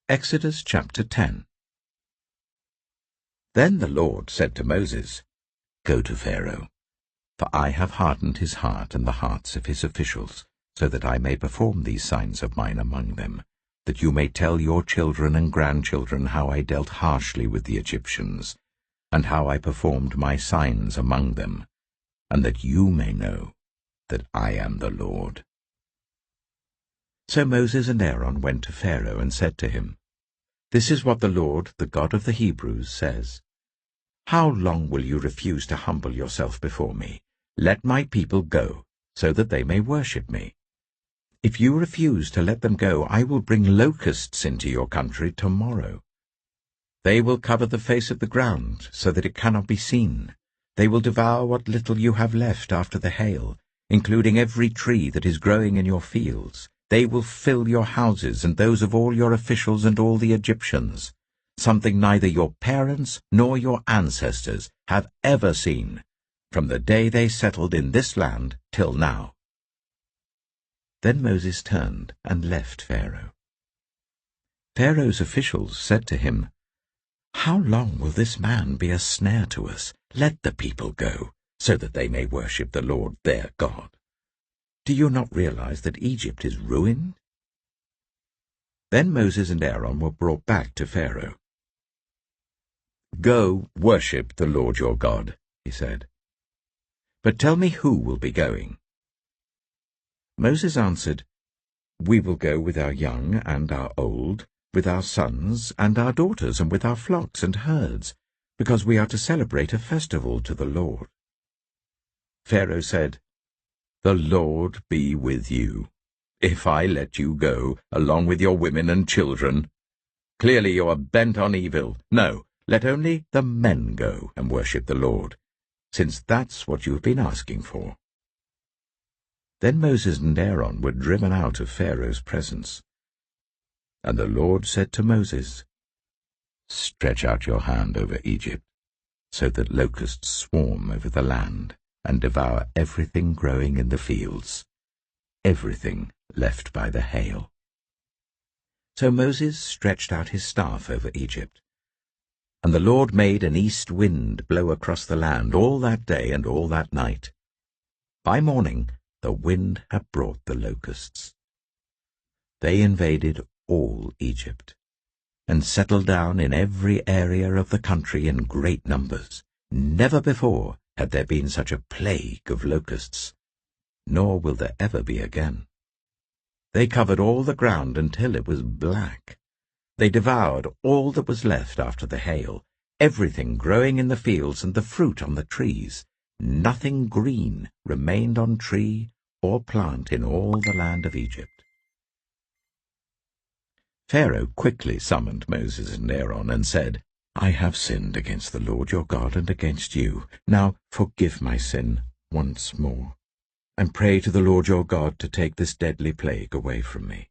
Exodus chapter 10. Then the Lord said to Moses, "Go to Pharaoh, for I have hardened his heart and the hearts of his officials, so that I may perform these signs of mine among them, that you may tell your children and grandchildren how I dealt harshly with the Egyptians, and how I performed my signs among them, and that you may know that I am the Lord." So Moses and Aaron went to Pharaoh and said to him, "This is what the Lord, the God of the Hebrews, says. How long will you refuse to humble yourself before me? Let my people go, so that they may worship me. If you refuse to let them go, I will bring locusts into your country tomorrow. They will cover the face of the ground, so that it cannot be seen. They will devour what little you have left after the hail, including every tree that is growing in your fields. They will fill your houses and those of all your officials and all the Egyptians, something neither your parents nor your ancestors have ever seen, from the day they settled in this land till now." Then Moses turned and left Pharaoh. Pharaoh's officials said to him, "How long will this man be a snare to us? Let the people go, so that they may worship the Lord their God. Do you not realize that Egypt is ruined?" Then Moses and Aaron were brought back to Pharaoh. "Go, worship the Lord your God," he said. "But tell me who will be going." Moses answered, "We will go with our young and our old, with our sons and our daughters, and with our flocks and herds, because we are to celebrate a festival to the Lord." Pharaoh said, "The Lord be with you, if I let you go, along with your women and children. Clearly you are bent on evil. No, let only the men go and worship the Lord, since that's what you have been asking for." Then Moses and Aaron were driven out of Pharaoh's presence. And the Lord said to Moses, "Stretch out your hand over Egypt, so that locusts swarm over the land, and devour everything growing in the fields, everything left by the hail." So Moses stretched out his staff over Egypt, and the Lord made an east wind blow across the land all that day and all that night. By morning the wind had brought the locusts. They invaded all Egypt, and settled down in every area of the country in great numbers. Never before had there been such a plague of locusts, nor will there ever be again. They covered all the ground until it was black. They devoured all that was left after the hail, everything growing in the fields and the fruit on the trees. Nothing green remained on tree or plant in all the land of Egypt. Pharaoh quickly summoned Moses and Aaron and said, "I have sinned against the Lord your God and against you. Now forgive my sin once more, and pray to the Lord your God to take this deadly plague away from me."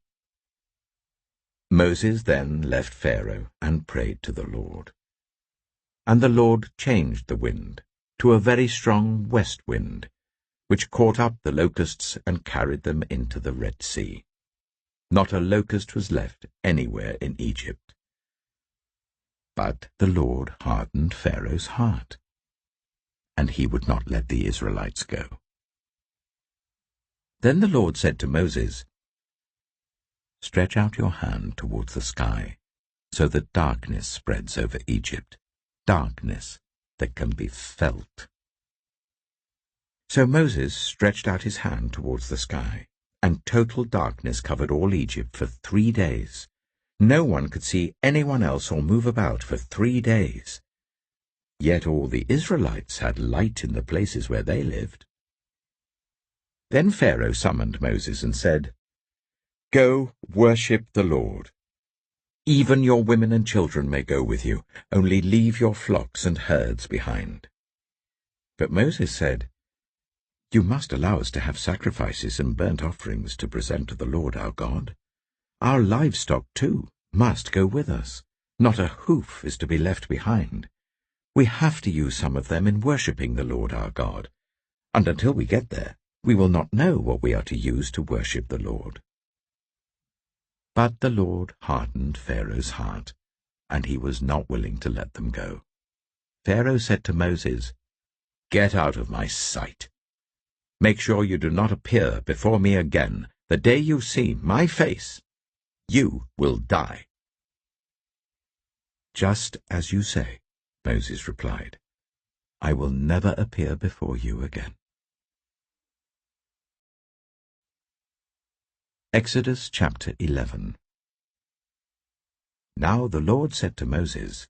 Moses then left Pharaoh and prayed to the Lord. And the Lord changed the wind to a very strong west wind, which caught up the locusts and carried them into the Red Sea. Not a locust was left anywhere in Egypt. But the Lord hardened Pharaoh's heart, and he would not let the Israelites go. Then the Lord said to Moses, "Stretch out your hand towards the sky, so that darkness spreads over Egypt, darkness that can be felt." So Moses stretched out his hand towards the sky, and total darkness covered all Egypt for 3 days. No one could see anyone else or move about for 3 days. Yet all the Israelites had light in the places where they lived. Then Pharaoh summoned Moses and said, "Go, worship the Lord. Even your women and children may go with you, only leave your flocks and herds behind." But Moses said, "You must allow us to have sacrifices and burnt offerings to present to the Lord our God. Our livestock, too, must go with us. Not a hoof is to be left behind. We have to use some of them in worshipping the Lord our God, and until we get there, we will not know what we are to use to worship the Lord." But the Lord hardened Pharaoh's heart, and he was not willing to let them go. Pharaoh said to Moses, "Get out of my sight. Make sure you do not appear before me again. The day you see my face, you will die." "Just as you say," Moses replied. "I will never appear before you again." Exodus chapter 11. Now the Lord said to Moses,